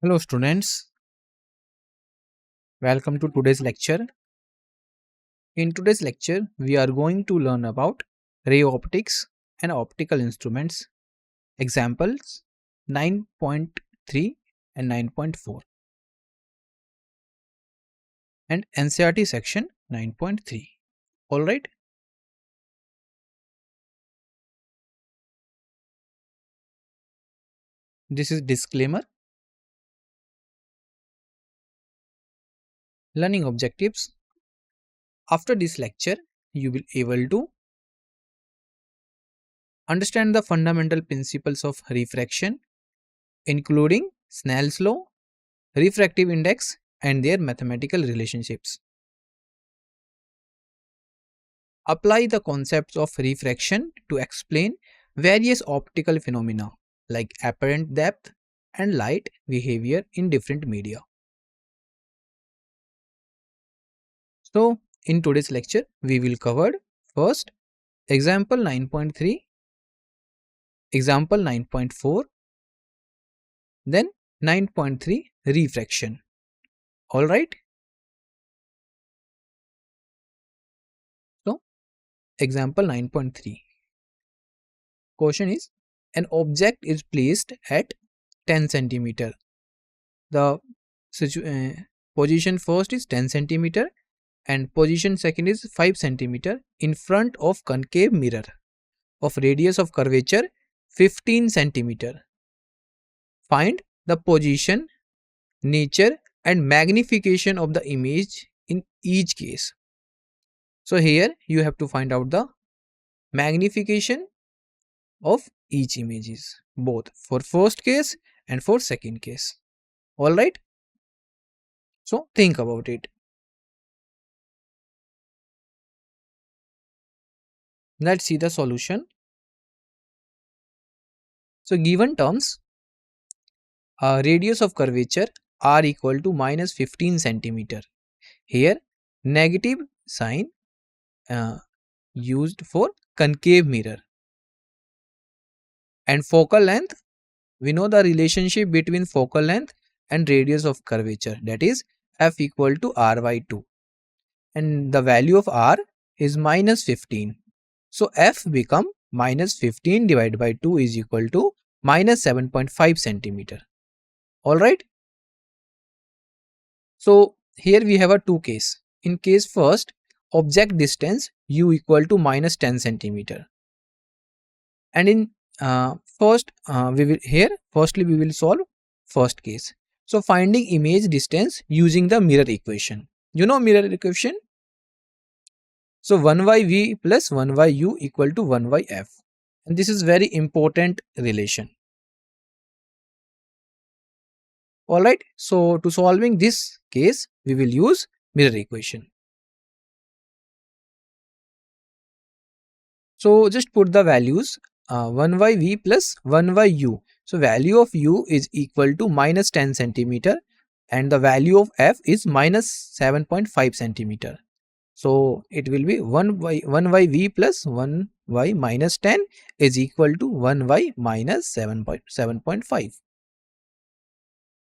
Hello students, welcome to today's lecture. In today's lecture, we are going to learn about ray optics and optical instruments, examples 9.3 and 9.4 and NCERT section 9.3. Alright, this is disclaimer. Learning objectives. After this lecture, you will able to understand the fundamental principles of refraction, including Snell's law, refractive index and their mathematical relationships. Apply the concepts of refraction to explain various optical phenomena like apparent depth and light behavior in different media. So, in today's lecture, we will cover first example 9.3, example 9.4, then 9.3 refraction. Alright. So, example 9.3. Question is, an object is placed at 10 centimeter. The position first is 10 centimeter and position second is 5 centimeter in front of concave mirror of radius of curvature 15 centimeter. Find the position, nature and magnification of the image in each case. So here you have to find out the magnification of each images, both for first case and for second case. Alright. So think about it. Let's see the solution. So given terms, radius of curvature r equal to minus 15 centimeter. Here negative sign used for concave mirror. And focal length, we know the relationship between focal length and radius of curvature, that is f equal to r by 2. And the value of r is minus 15. So f become minus 15 divided by 2 is equal to minus 7.5 centimeter. Alright. So here we have a two case. In case first, object distance u equal to minus 10 centimeter. And in firstly we will solve first case. So finding image distance using the mirror equation. You know mirror equation? So 1 by v plus 1 by u equal to 1 by f. And this is very important relation. Alright, so to solving this case, we will use mirror equation. So just put the values 1 by v plus 1 by u. So value of u is equal to minus 10 centimeter and the value of f is minus 7.5 centimeter. So it will be 1 by v plus 1 by minus 10 is equal to 1 by minus 7.5.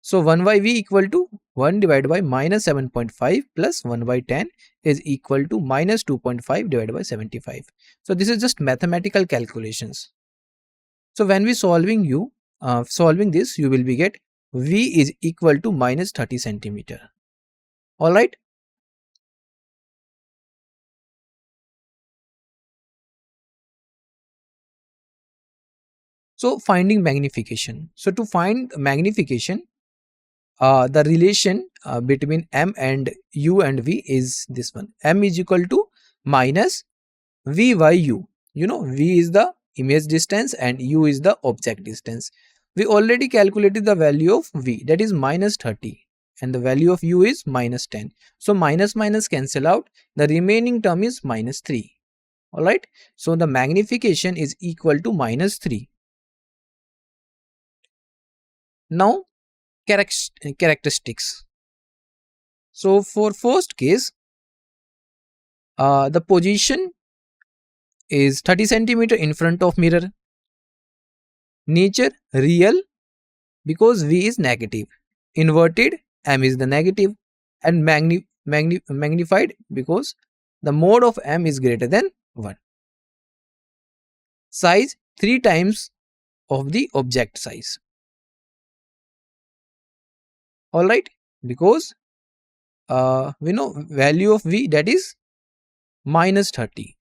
So 1 by v equal to 1 divided by minus 7.5 plus 1 by 10 is equal to minus 2.5 divided by 75. So this is just mathematical calculations. So when we solving this, you will be get v is equal to minus 30 centimeter. Alright. So finding magnification. So to find magnification, the relation between m and u and v is this one. M is equal to minus v by u. You know v is the image distance and u is the object distance. We already calculated the value of v, that is minus 30 and the value of u is minus 10. So minus minus cancel out, the remaining term is minus 3. Alright. So the magnification is equal to minus 3. Now characteristics. So for first case, the position is 30 centimeter in front of mirror. Nature real because v is negative. inverted, m is the negative, and magnified because the mode of m is greater than 1. Size 3 times of the object size. Alright, because we know value of v, that is minus 30.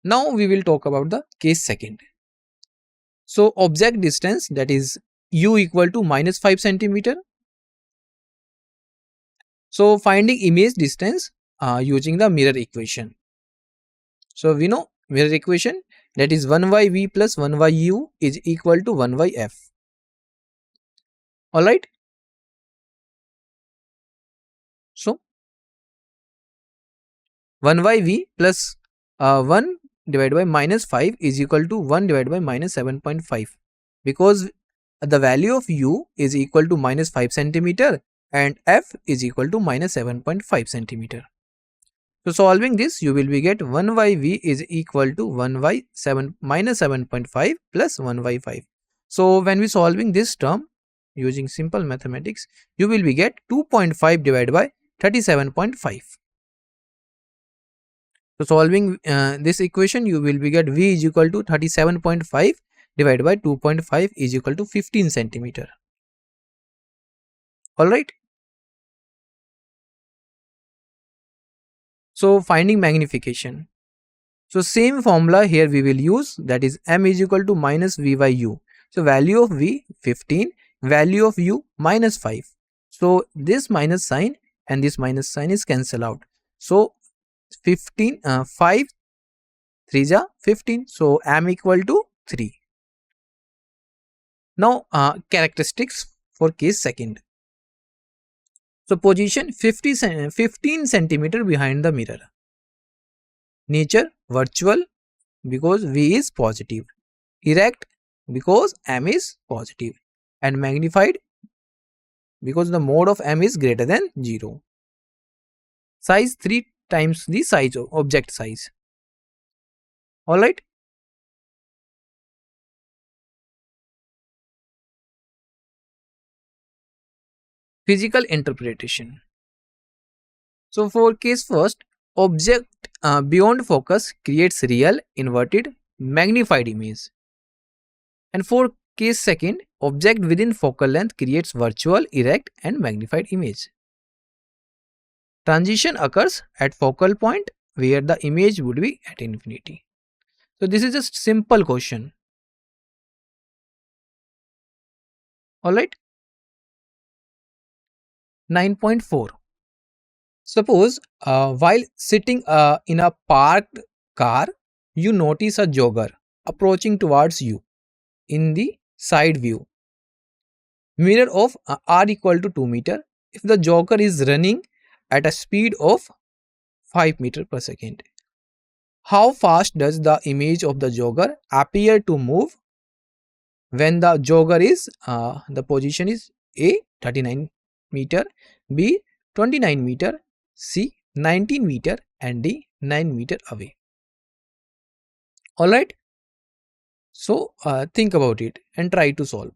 Now we will talk about the case second. So object distance, that is u equal to minus 5 centimeter. So finding image distance using the mirror equation. So we know mirror equation, that is 1 by v plus 1 by u is equal to 1 by f. Alright. So 1 by v plus 1 divided by minus 5 is equal to 1 divided by minus 7.5, because the value of u is equal to minus 5 centimeter and f is equal to minus 7.5 centimeter. So solving this, you will be get 1 by v is equal to 1 by 7 minus 7.5 plus 1 by 5. So when we solving this term using simple mathematics, you will be get 2.5 divided by 37.5. So solving this equation, you will be get v is equal to 37.5 divided by 2.5 is equal to 15 centimeter. Alright. So finding magnification. So same formula here we will use, that is m is equal to minus v by u. So value of v 15, value of u minus 5. So this minus sign and this minus sign is cancel out. So 15 5 3 ja 15. So m equal to 3. Now characteristics for case second. So position 15 centimeter behind the mirror. Nature virtual because v is positive. Erect because m is positive. And magnified because the mode of m is greater than 0. Size 3 times the size of object size. Alright. Physical interpretation. So for case first, object beyond focus creates real, inverted, magnified image. And for case second, object within focal length creates virtual, erect and magnified image. Transition occurs at focal point where the image would be at infinity. So this is just simple question. Alright. 9.4. Suppose while sitting in a parked car, you notice a jogger approaching towards you in the side view. Mirror of r equal to 2 meter. If the jogger is running at a speed of 5 meter per second, how fast does the image of the jogger appear to move when the jogger is the position is A 39 meter, B 29 meter, C 19 meter and D 9 meter away. Alright. So think about it and try to solve.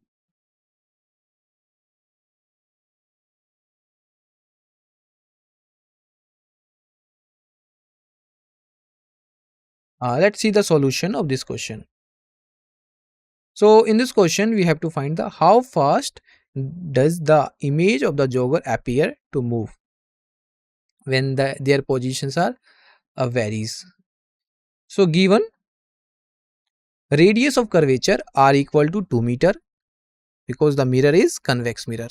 Let's see the solution of this question. So in this question, we have to find the how fast does the image of the jogger appear to move when their positions are varies. So given radius of curvature r equal to 2 meter because the mirror is convex mirror,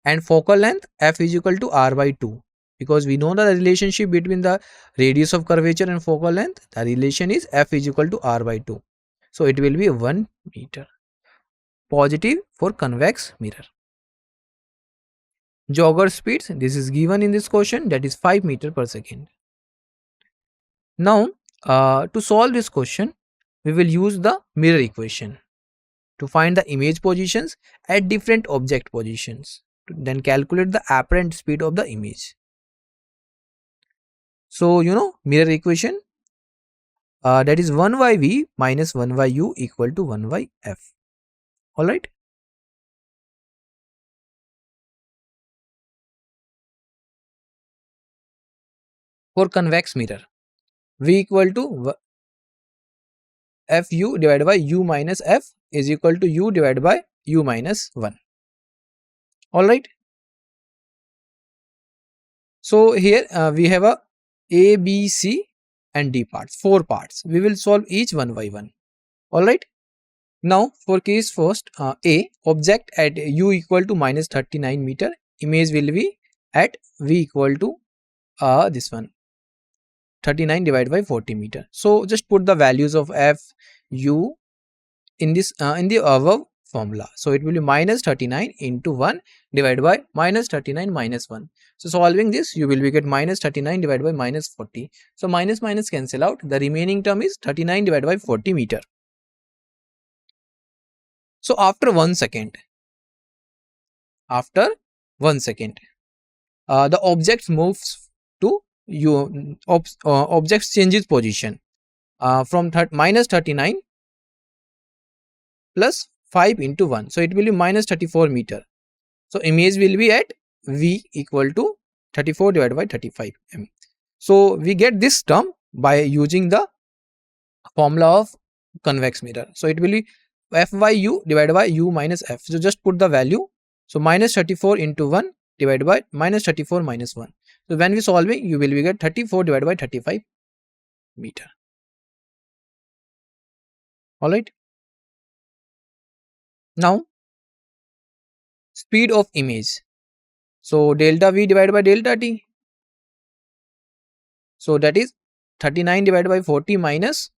and focal length f is equal to r by 2 because we know the relationship between the radius of curvature and focal length. The relation is f is equal to r by 2. So it will be 1 meter. Positive for convex mirror. Jogger speeds, this is given in this question, that is 5 meter per second. Now to solve this question, we will use the mirror equation to find the image positions at different object positions, to then calculate the apparent speed of the image. So you know mirror equation, that is 1 by v minus 1 by u equal to 1 by f. All right. For convex mirror, v equal to fu divided by u minus f is equal to u divided by u minus 1. All right. So here we have a, b, c and d parts, 4 parts. We will solve each one by one. All right. Now for case first, a, object at u equal to minus 39 meter, image will be at v equal to this one 39 divided by 40 meter. So just put the values of f, u in this in the above formula. So it will be minus 39 into 1 divided by minus 39 minus 1. So solving this, you will be get minus 39 divided by minus 40. So minus minus cancel out. The remaining term is 39 divided by 40 meter. So after 1 second, the object moves to object changes position from minus 39 plus 5 into 1. So it will be minus 34 meter. So image will be at v equal to 34 divided by 35 m. So we get this term by using the formula of convex mirror. So it will be f by u divided by u minus f. So just put the value. So minus 34 into 1 divided by minus 34 minus 1. So when we solving, you will be get 34 divided by 35 meter. All right. Now speed of image. So delta v divided by delta t. So that is 39 divided by 40 minus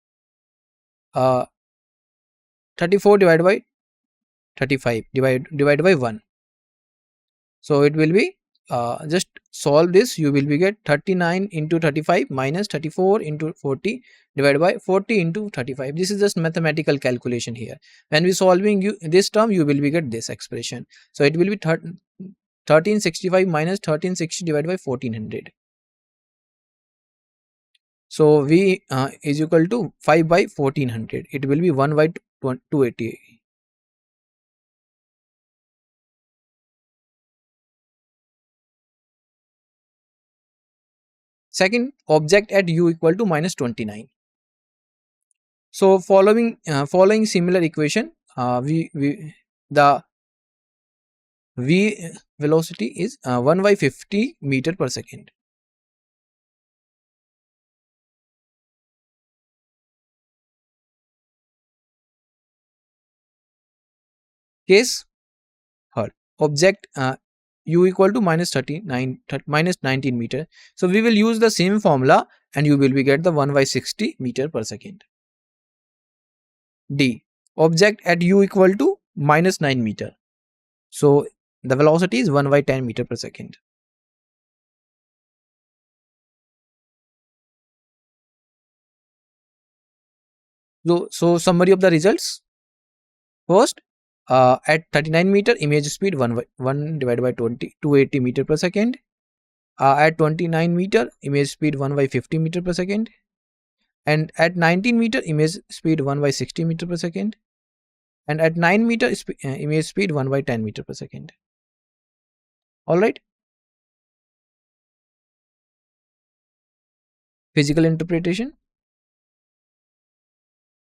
34 divided by 35 divided by 1. So it will be just solve this, you will be get 39 into 35 minus 34 into 40 divided by 40 into 35. This is just mathematical calculation here. When we solving this term, you will be get this expression. So it will be 1365 minus 1360 divided by 1400. So v is equal to 5 by 1400. It will be 1 by 280. Second, object at u equal to minus 29. So following similar equation, the v velocity is 1 by 50 meter per second. Case third, object u equal to minus 19 meter. So we will use the same formula and you will be get the 1 by 60 meter per second. D, object at u equal to minus 9 meter. So the velocity is 1 by 10 meter per second. So summary of the results. First, at 39 meter, image speed 1 divided by 280 meter per second. At 29 meter, image speed 1 by 50 meter per second. And at 19 meter, image speed 1 by 60 meter per second. And at 9 meter, image speed 1 by 10 meter per second. All right. Physical interpretation.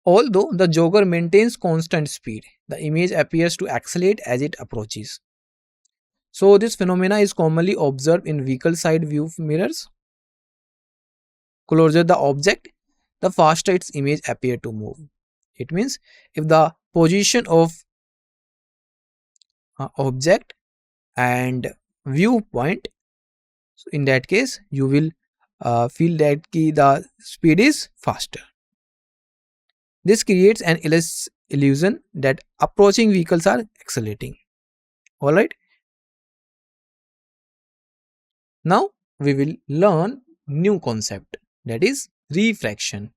Although the jogger maintains constant speed, the image appears to accelerate as it approaches. So this phenomena is commonly observed in vehicle side view mirrors. Closer the object, the faster its image appear to move. It means if the position of object and viewpoint, so in that case you will feel that the speed is faster. This creates an illusion that approaching vehicles are accelerating. All right. Now we will learn new concept, that is refraction.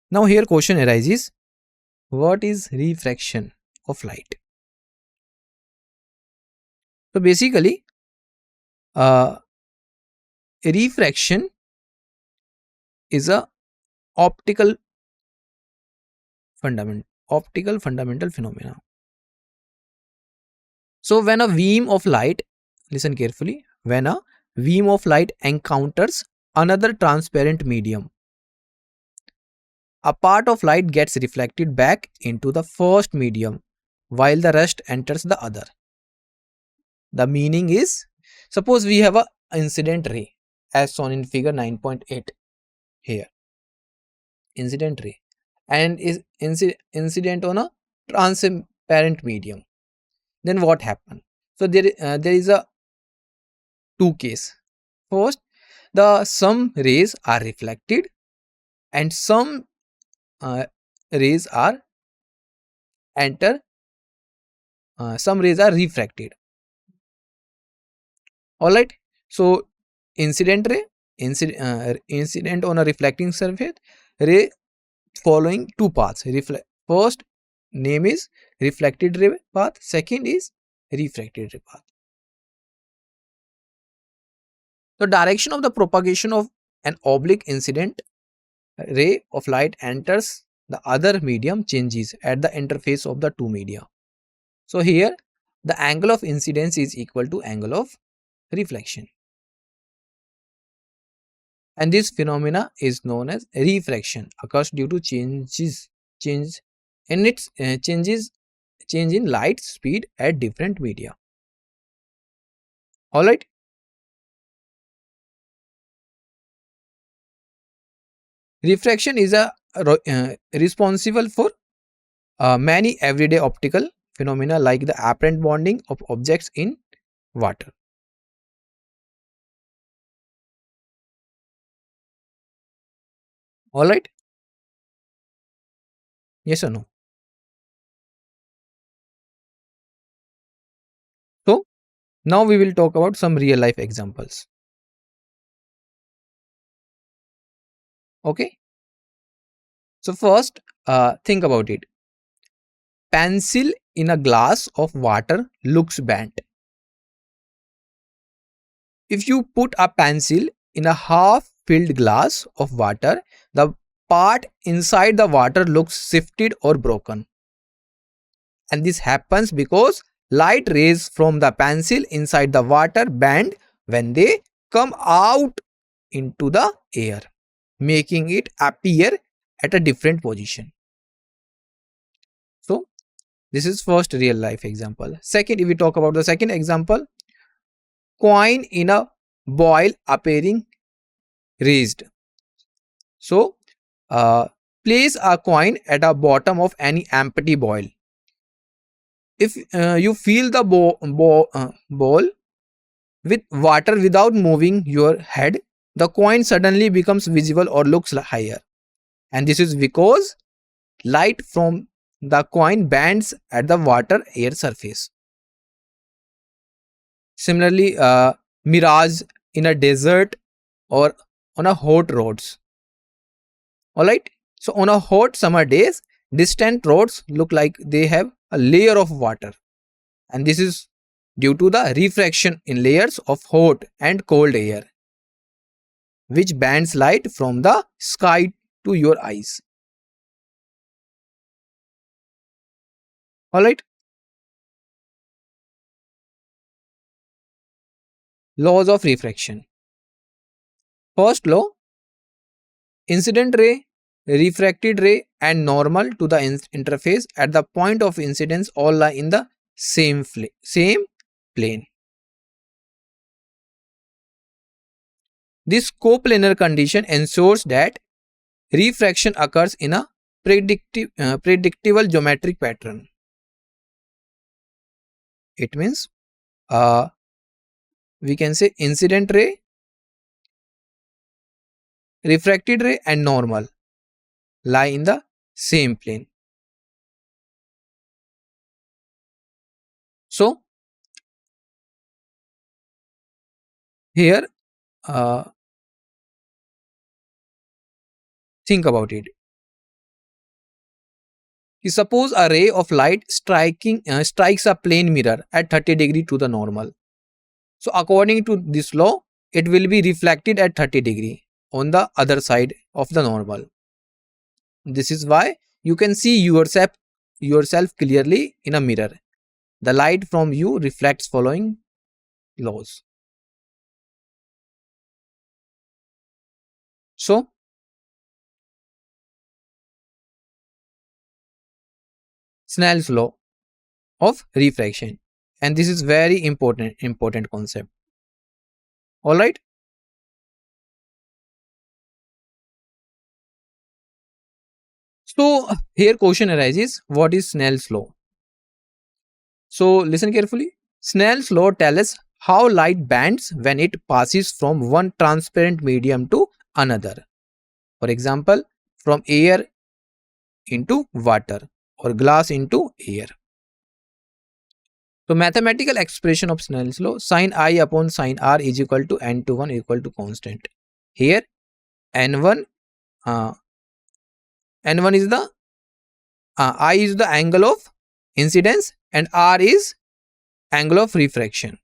Now here question arises, what is refraction of light? So basically refraction is a optical fundamental phenomena. So when a beam of light, listen carefully, when a beam of light encounters another transparent medium, a part of light gets reflected back into the first medium while the rest enters the other. The meaning is, suppose we have a incident ray as shown in figure 9.8 here, incident ray, and is incident on a transparent medium. Then what happen? So there is a two case. First, the some rays are reflected and some rays are enter, some rays are refracted. All right. So incident ray, incident on a reflecting surface ray following two paths. First name is reflected ray path. Second is refracted ray path. The direction of the propagation of an oblique incident ray of light enters the other medium changes at the interface of the two media. So here the angle of incidence is equal to angle of reflection, and this phenomena is known as refraction, occurs due to change in its change in light speed at different media. All right. Refraction is responsible for many everyday optical phenomena like the apparent bonding of objects in water. All right. Yes or no? So now we will talk about some real life examples. Okay. So first, think about it. Pencil in a glass of water looks bent. If you put a pencil in a half filled glass of water, the part inside the water looks shifted or broken. And this happens because light rays from the pencil inside the water bend when they come out into the air, making it appear at a different position. So this is first real life example. Second, if we talk about the second example, coin in a boil appearing raised. So place a coin at the bottom of any empty bowl. If you fill the bowl with water without moving your head, the coin suddenly becomes visible or looks higher. And this is because light from the coin bends at the water air surface. Similarly, mirage in a desert or on a hot roads. All right. So on a hot summer days, distant roads look like they have a layer of water, and this is due to the refraction in layers of hot and cold air, which bends light from the sky to your eyes. All right. Laws of refraction. First law, incident ray, refracted ray and normal to the interface at the point of incidence all lie in the same plane. This coplanar condition ensures that refraction occurs in a predictable geometric pattern. It means we can say incident ray, refracted ray and normal lie in the same plane. So here think about it. Suppose a ray of light strikes a plane mirror at 30 degree to the normal. So according to this law, it will be reflected at 30 degree on the other side of the normal. This is why you can see yourself clearly in a mirror. The light from you reflects following laws. So, Snell's law of refraction, and this is very important concept. All right. So here question arises: what is Snell's law? So listen carefully. Snell's law tells us how light bends when it passes from one transparent medium to another. For example, from air into water or glass into air. So mathematical expression of Snell's law: sin I upon sin r is equal to n to 1 equal to constant. Here n1 uh, n1 is the I is the angle of incidence and r is angle of refraction,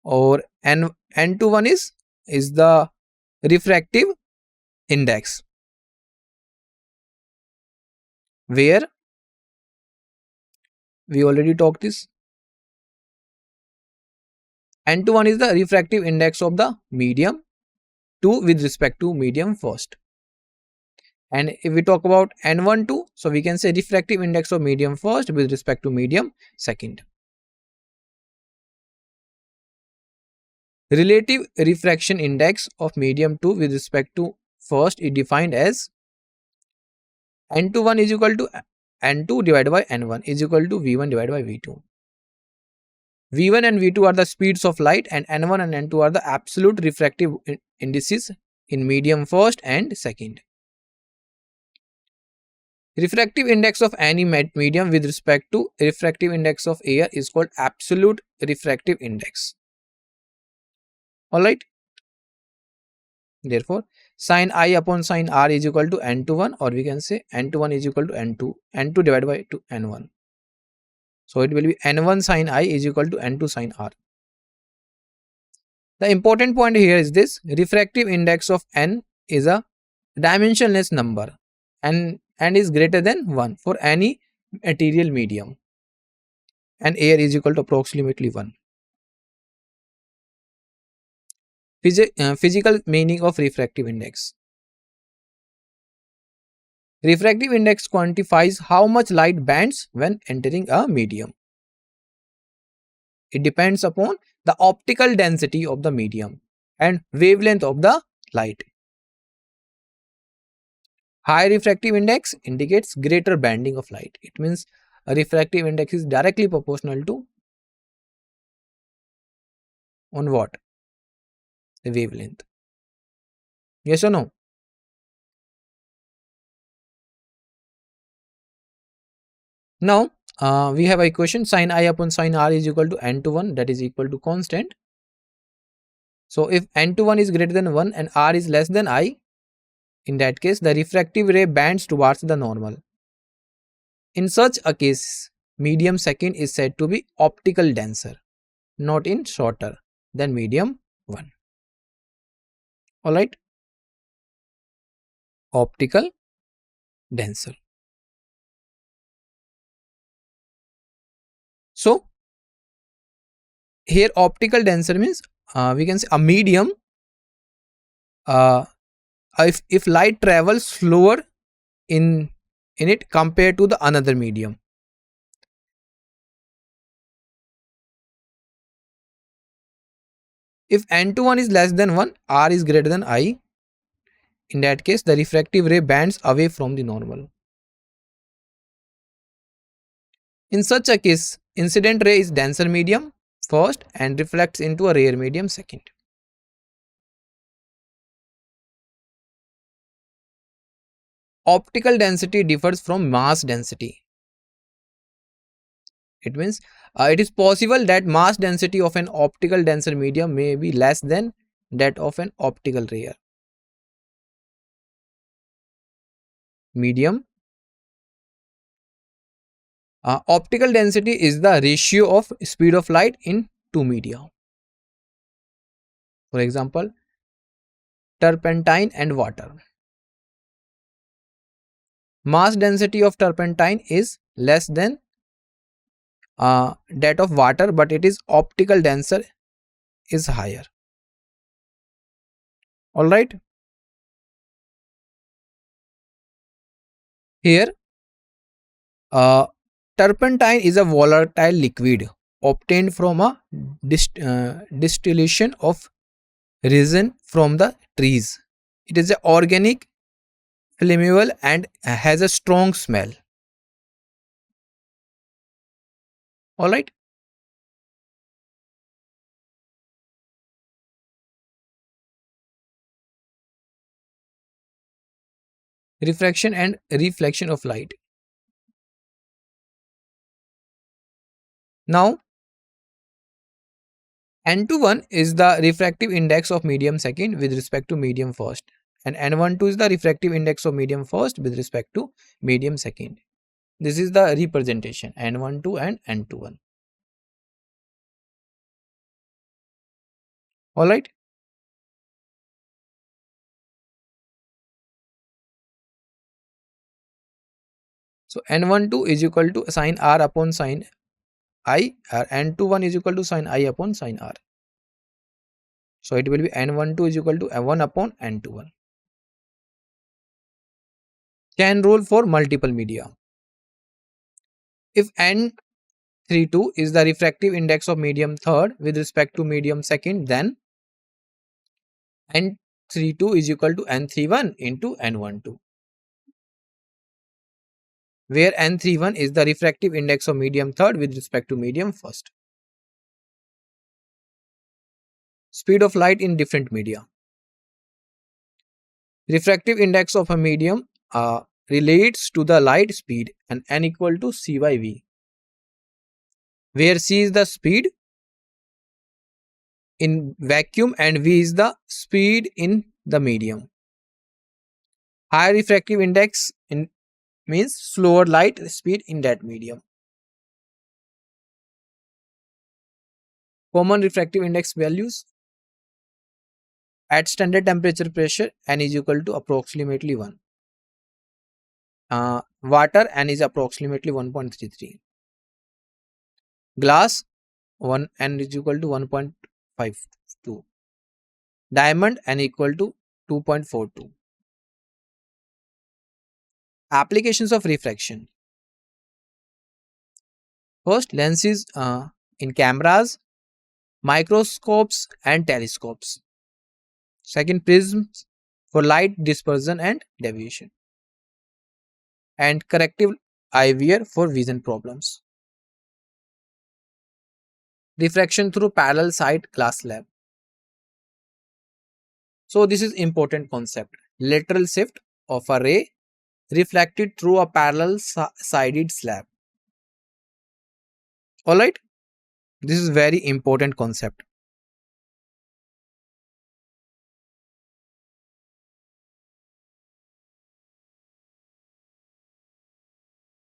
or n21 is the refractive index, where we already talked this. N21 is the refractive index of the medium 2 with respect to medium first. And if we talk about N12, so we can say refractive index of medium first with respect to medium second. Relative refraction index of medium 2 with respect to first is defined as N21 is equal to N2 divided by N1 is equal to V1 divided by V2. V1 and V2 are the speeds of light, and N1 and N2 are the absolute refractive indices in medium first and second. Refractive index of any medium with respect to refractive index of air is called absolute refractive index. Alright. Therefore, sin I upon sin r is equal to n to 1, or we can say n to 1 is equal to n2 divided by n1. So it will be n1 sin I is equal to n2 sin r. The important point here is this: refractive index of n is a dimensionless number and is greater than 1 for any material medium, and air is equal to approximately 1. Physical meaning of refractive index. Refractive index quantifies how much light bends when entering a medium. It depends upon the optical density of the medium and wavelength of the light. High refractive index indicates greater bending of light. It means a refractive index is directly proportional to on what? The wavelength. Yes or no? Now we have a equation: sin I upon sin r is equal to n to 1, that is equal to constant. So if n to 1 is greater than 1 and r is less than I, in that case the refractive ray bends towards the normal. In such a case, medium second is said to be optical denser, not in shorter than medium 1. Alright. Optical denser. So here optical denser means we can say a medium, if light travels slower in it compared to the another medium. If n21 is less than 1, r is greater than I, in that case the refractive ray bends away from the normal. In such a case, incident ray is denser medium first and reflects into a rare medium second. Optical density differs from mass density. It means it is possible that mass density of an optical denser medium may be less than that of an optical rare medium. Optical density is the ratio of speed of light in two media. For example, turpentine and water. Mass density of turpentine is less than that of water, but it is optical denser is higher. All right. Here, uh, turpentine is a volatile liquid obtained from a distillation of resin from the trees. It is a organic, flammable, and has a strong smell. All right. Refraction and reflection of light. Now, N21 is the refractive index of medium second with respect to medium first, and N12 is the refractive index of medium first with respect to medium second. This is the representation N12 and N21. All right. So N12 is equal to sine R upon sine I, or N21 is equal to sine I upon sine R. So it will be N12 is equal to 1 upon N21. Chain rule for multiple media. If N32 is the refractive index of medium third with respect to medium second, then N32 is equal to N31 into N12, where N31 is the refractive index of medium third with respect to medium first. Speed of light in different media. Refractive index of a medium relates to the light speed, and N equal to C by V, where C is the speed in vacuum and V is the speed in the medium. Higher refractive index means slower light speed in that medium. Common refractive index values. At standard temperature pressure, N is equal to approximately 1. Water, N is approximately 1.33. Glass, N is equal to 1.52. Diamond, N equal to 2.42. Applications of refraction. First, lenses in cameras, microscopes and telescopes. Second, prisms for light dispersion and deviation. And corrective eyewear for vision problems. Refraction through parallel side glass slab. So this is important concept. Lateral shift of a ray reflected through a parallel sided slab. Alright, this is very important concept.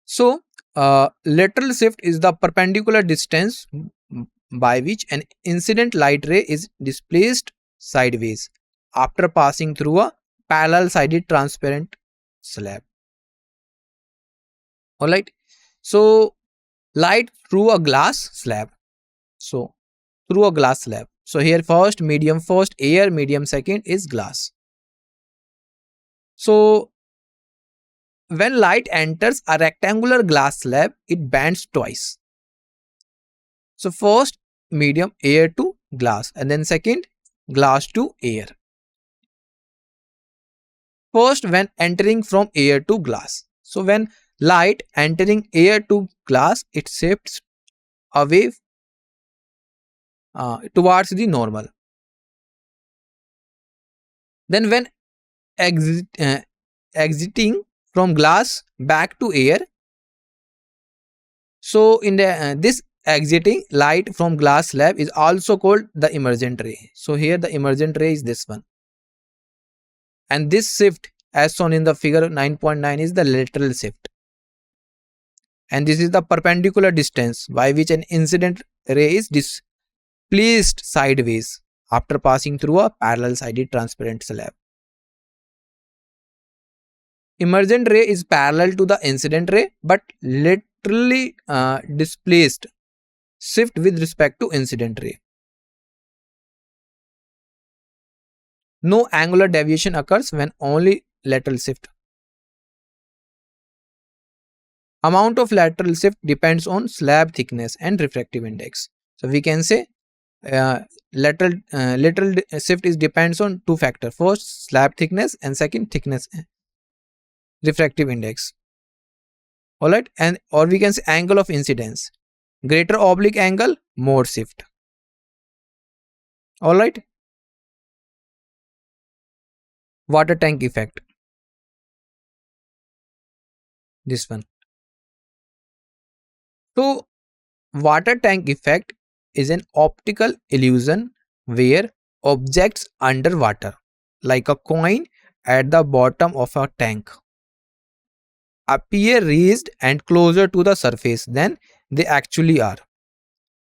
So lateral shift is the perpendicular distance by which an incident light ray is displaced sideways after passing through a parallel sided transparent slab. Alright, so light through a glass slab. So through a glass slab. So here first, medium first, air, medium second is glass. So when light enters a rectangular glass slab, it bends twice. So first, medium, air to glass, and then second, glass to air. First, when entering from air to glass. So when light entering air to glass, it shifts away towards the normal. Then when exiting from glass back to air, so in the this exiting light from glass slab is also called the emergent ray. So here the emergent ray is this one, and this shift as shown in the figure 9.9 is the lateral shift, and this is the perpendicular distance by which an incident ray is displaced sideways after passing through a parallel sided transparent slab. Emergent ray is parallel to the incident ray but laterally displaced shift with respect to incident ray. No angular deviation occurs when only lateral shift. Amount of lateral shift depends on slab thickness and refractive index. So we can say lateral shift is depends on two factors. First, slab thickness, and second, thickness refractive index. Alright, and or we can say angle of incidence. Greater oblique angle, more shift. Alright. Water tank effect. This one. So water tank effect is an optical illusion where objects under water, like a coin at the bottom of a tank, appear raised and closer to the surface than they actually are.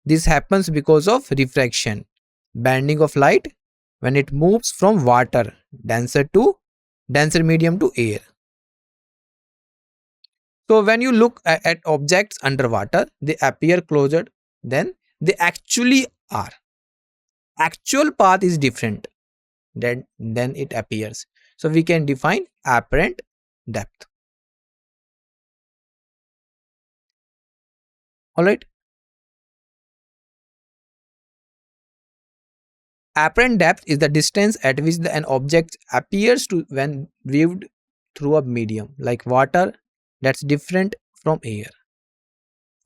This happens because of refraction, bending of light when it moves from water, denser medium to air. So when you look at objects underwater, they appear closer than they actually are. Actual path is different than it appears. So we can define apparent depth. Alright. Apparent depth is the distance at which an object appears to when viewed through a medium like water that's different from air.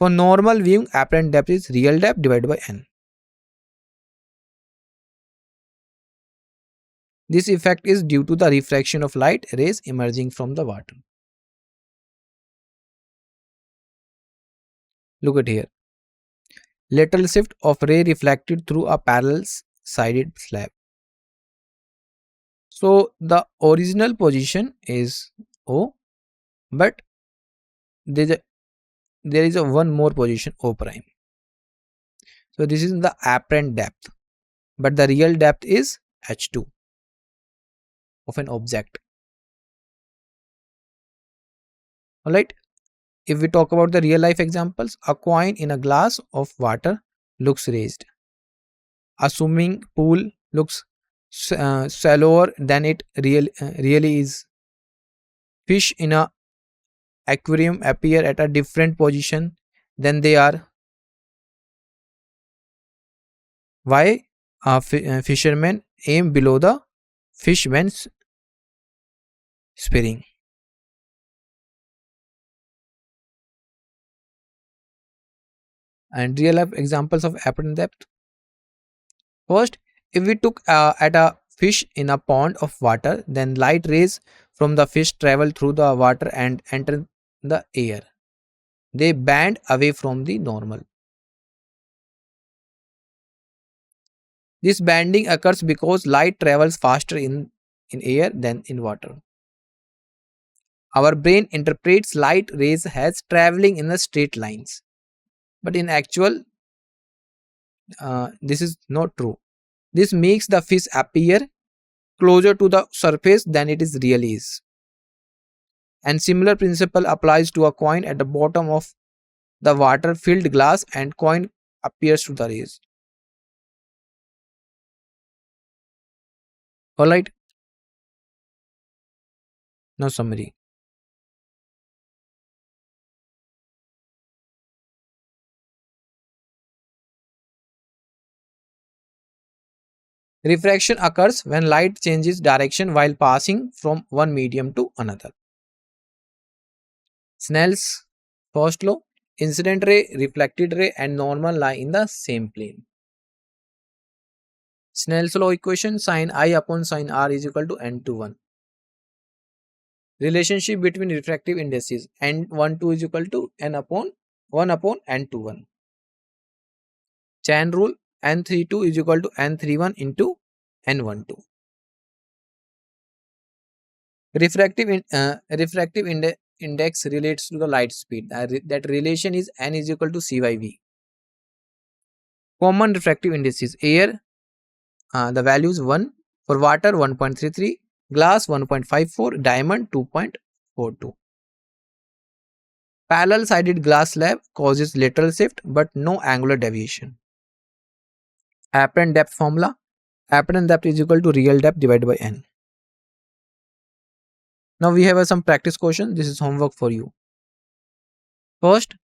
For normal viewing, apparent depth is real depth divided by n. This effect is due to the refraction of light rays emerging from the water. Look at here. Lateral shift of ray reflected through a parallel sided slab. So the original position is O, but there is a one more position O prime. So this is the apparent depth, but the real depth is H2 of an object. Alright. If we talk about the real life examples, a coin in a glass of water looks raised. A swimming pool looks shallower than it really is. Fish in a aquarium appear at a different position than they are. Why? A fisherman aim below the fish when spearing. And real life examples of apparent depth. First, if we took at a fish in a pond of water, then light rays from the fish travel through the water and enter the air. They bend away from the normal. This bending occurs because light travels faster in air than in water. Our brain interprets light rays as traveling in the straight lines. But in actual, this is not true. This makes the fish appear closer to the surface than it is really is. And similar principle applies to a coin at the bottom of the water filled glass, and coin appears to the rays. Alright. Now summary. Refraction occurs when light changes direction while passing from one medium to another. Snell's first law: incident ray, reflected ray and normal lie in the same plane. Snell's law equation: sin I upon sin R is equal to n to 1. Relationship between refractive indices: n12 is equal to n upon 1 upon n to 1. Chain rule: n32 is equal to n31 into n12. Refractive index relates to the light speed. That relation is n is equal to c by v. Common refractive indices: air, the value is 1, for water 1.33, glass 1.54, diamond 2.4. 0.42. Parallel sided glass slab causes lateral shift but no angular deviation. Apparent depth formula. Apparent depth is equal to real depth divided by n. Now we have some practice question. This is homework for you. First,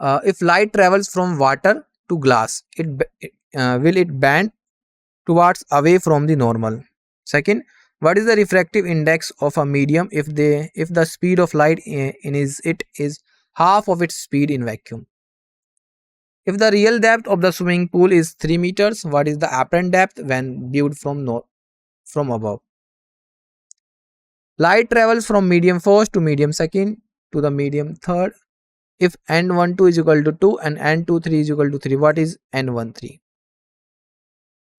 if light travels from water to glass, will it bend towards away from the normal? Second, what is the refractive index of a medium if the speed of light is half of its speed in vacuum? If the real depth of the swimming pool is 3 meters, what is the apparent depth when viewed from above? Light travels from medium first to medium second to the medium third. If n12 is equal to 2 and n23 is equal to 3, what is n13?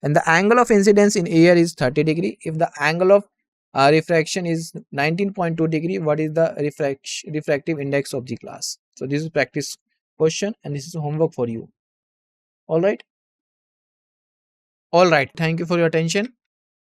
And the angle of incidence in air is 30 degree. If the angle of refraction is 19.2 degree, what is the refractive index of the glass? So this is practice question and this is homework for you. All right. Thank you for your attention.